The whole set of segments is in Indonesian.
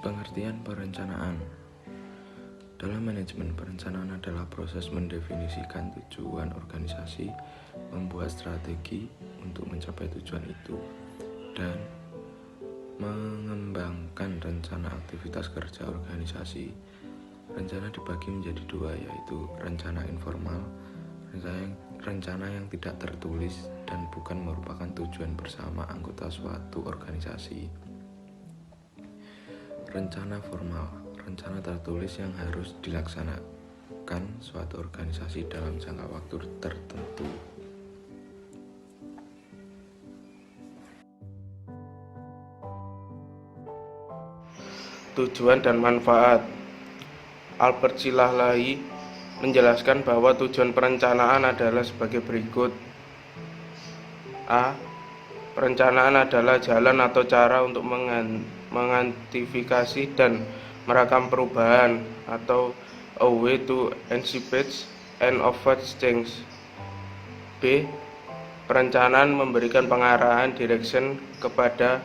Pengertian perencanaan. Dalam manajemen, perencanaan adalah proses mendefinisikan tujuan organisasi, membuat strategi untuk mencapai tujuan itu, dan mengembangkan rencana aktivitas kerja organisasi. Rencana dibagi menjadi dua, yaitu rencana informal, rencana yang tidak tertulis dan bukan merupakan tujuan bersama anggota suatu organisasi. Rencana formal, rencana tertulis yang harus dilaksanakan suatu organisasi dalam jangka waktu tertentu. Tujuan dan manfaat. Albert Silalahi menjelaskan bahwa tujuan perencanaan adalah sebagai berikut. A. Perencanaan adalah jalan atau cara untuk mengantisipasi dan merekam perubahan atau a way to anticipate and avoid change. B. Perencanaan memberikan pengarahan direction kepada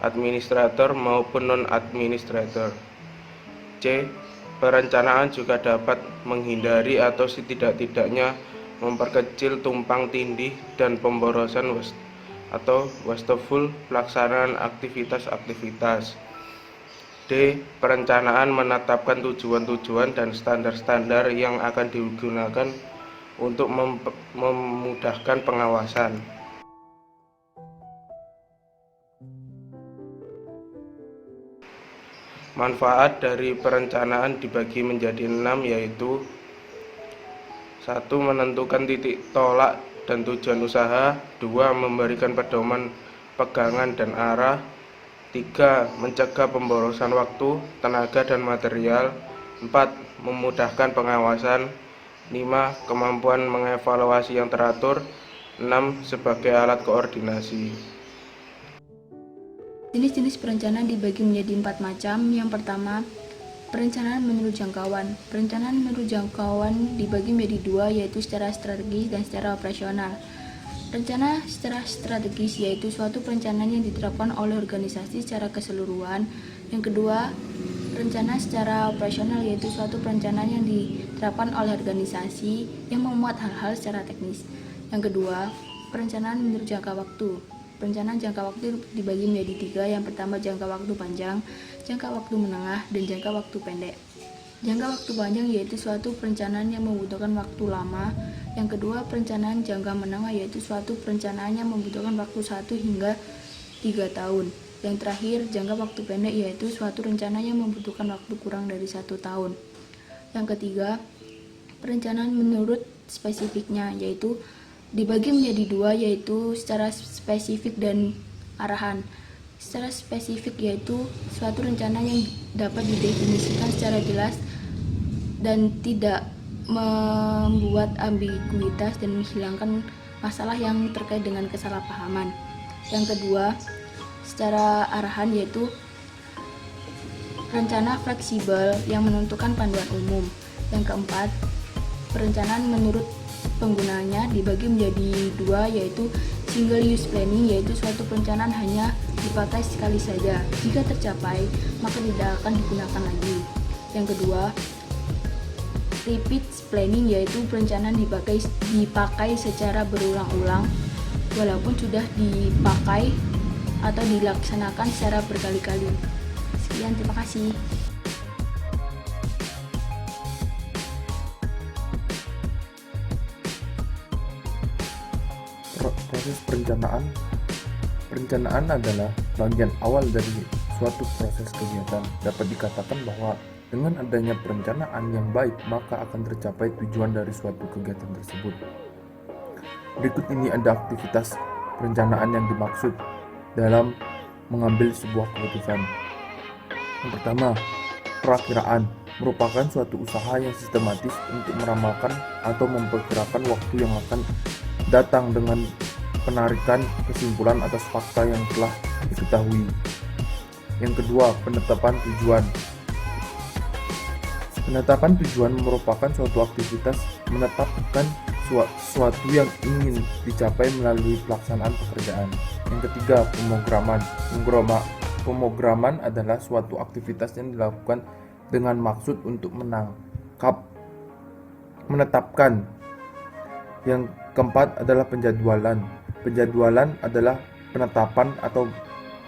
administrator maupun non-administrator. C. Perencanaan juga dapat menghindari atau setidak-tidaknya memperkecil tumpang tindih dan pemborosan atau wasteful pelaksanaan aktivitas-aktivitas. D. Perencanaan menetapkan tujuan-tujuan dan standar-standar yang akan digunakan untuk memudahkan pengawasan. Manfaat dari perencanaan dibagi menjadi 6, yaitu 1. Menentukan titik tolak dan tujuan usaha. 2. Memberikan pedoman pegangan dan arah. 3. Mencegah pemborosan waktu, tenaga, dan material. 4. Memudahkan pengawasan. 5. Kemampuan mengevaluasi yang teratur. 6. Sebagai alat koordinasi. Jenis-jenis perencanaan dibagi menjadi 4 macam. Yang pertama, perencanaan menurut jangkauan. Perencanaan menurut jangkauan dibagi menjadi 2, yaitu secara strategis dan secara operasional. Rencana secara strategis yaitu suatu perencanaan yang diterapkan oleh organisasi secara keseluruhan. Yang kedua, rencana secara operasional yaitu suatu perencanaan yang diterapkan oleh organisasi yang memuat hal-hal secara teknis. Yang kedua, perencanaan menurut jangka waktu. Perencanaan jangka waktu dibagi menjadi 3. Yang pertama, jangka waktu panjang, jangka waktu menengah, dan jangka waktu pendek. Jangka waktu panjang yaitu suatu perencanaan yang membutuhkan waktu lama. Yang kedua, perencanaan jangka menengah yaitu suatu perencanaan yang membutuhkan waktu 1 hingga 3 tahun. Yang terakhir, jangka waktu pendek yaitu suatu rencana yang membutuhkan waktu kurang dari 1 tahun. Yang ketiga, perencanaan menurut spesifiknya yaitu dibagi menjadi 2, yaitu secara spesifik dan arahan. Secara spesifik yaitu suatu rencana yang dapat didefinisikan secara jelas dan tidak membuat ambiguitas dan menghilangkan masalah yang terkait dengan kesalahpahaman. Yang kedua, secara arahan yaitu rencana fleksibel yang menentukan panduan umum. Yang keempat, perencanaan menurut penggunaannya dibagi menjadi 2, yaitu single use planning yaitu suatu perencanaan hanya dipakai sekali saja. Jika tercapai, maka tidak akan digunakan lagi. Yang kedua, repeat planning yaitu perencanaan dipakai secara berulang-ulang walaupun sudah dipakai atau dilaksanakan secara berkali-kali. Sekian, terima kasih. Proses perencanaan adalah bagian awal dari suatu proses kegiatan. Dapat dikatakan bahwa dengan adanya perencanaan yang baik, maka akan tercapai tujuan dari suatu kegiatan tersebut. Berikut ini ada aktivitas perencanaan yang dimaksud dalam mengambil sebuah keputusan. Yang pertama, perakiraan merupakan suatu usaha yang sistematis untuk meramalkan atau memperkirakan waktu yang akan datang dengan penarikan kesimpulan atas fakta yang telah diketahui. Yang kedua, penetapan tujuan. Penetapan tujuan merupakan suatu aktivitas menetapkan sesuatu yang ingin dicapai melalui pelaksanaan pekerjaan. Yang ketiga, pemrograman. Pemrograman adalah suatu aktivitas yang dilakukan dengan maksud untuk menetapkan. Yang keempat adalah penjadwalan. Penjadwalan adalah penetapan atau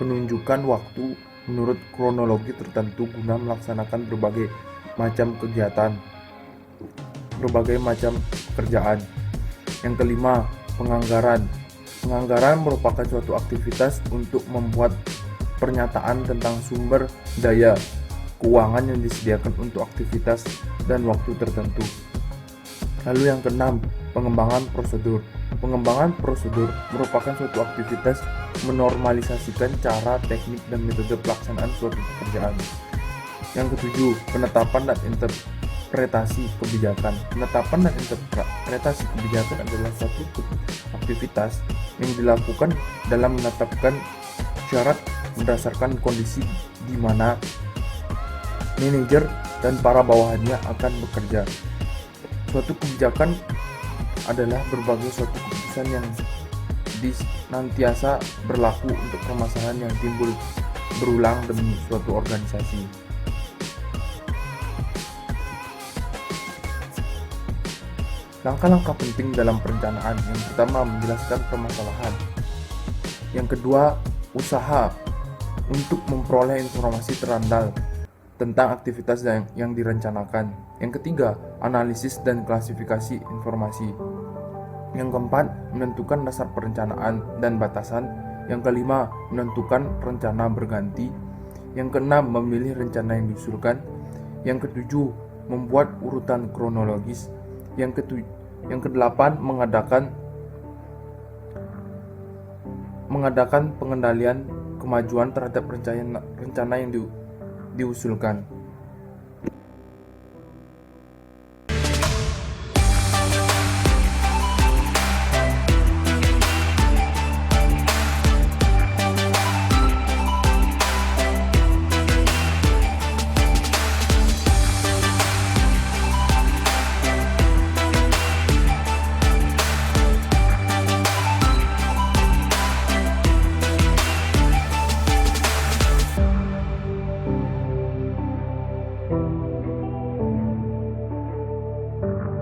penunjukan waktu menurut kronologi tertentu guna melaksanakan berbagai macam kegiatan, berbagai macam pekerjaan. Yang kelima, penganggaran. Penganggaran merupakan suatu aktivitas untuk membuat pernyataan tentang sumber daya keuangan yang disediakan untuk aktivitas dan waktu tertentu. Lalu yang keenam, pengembangan prosedur. Pengembangan prosedur merupakan suatu aktivitas menormalisasikan cara, teknik, dan metode pelaksanaan suatu pekerjaan. Yang ketujuh, penetapan dan interpretasi kebijakan. Penetapan dan interpretasi kebijakan adalah suatu aktivitas yang dilakukan dalam menetapkan syarat berdasarkan kondisi di mana manajer dan para bawahannya akan bekerja. Suatu kebijakan adalah berbagai suatu keputusan yang senantiasa berlaku untuk permasalahan yang timbul berulang demi suatu organisasi. Langkah-langkah penting dalam perencanaan. Yang pertama, menjelaskan permasalahan. Yang kedua, usaha untuk memperoleh informasi terandal tentang aktivitas yang direncanakan. Yang ketiga, analisis dan klasifikasi informasi. Yang keempat, menentukan dasar perencanaan dan batasan. Yang kelima, menentukan rencana berganti. Yang keenam, memilih rencana yang diusulkan. Yang ketujuh, membuat urutan kronologis. Yang kedelapan, mengadakan pengendalian kemajuan terhadap rencana yang diusulkan.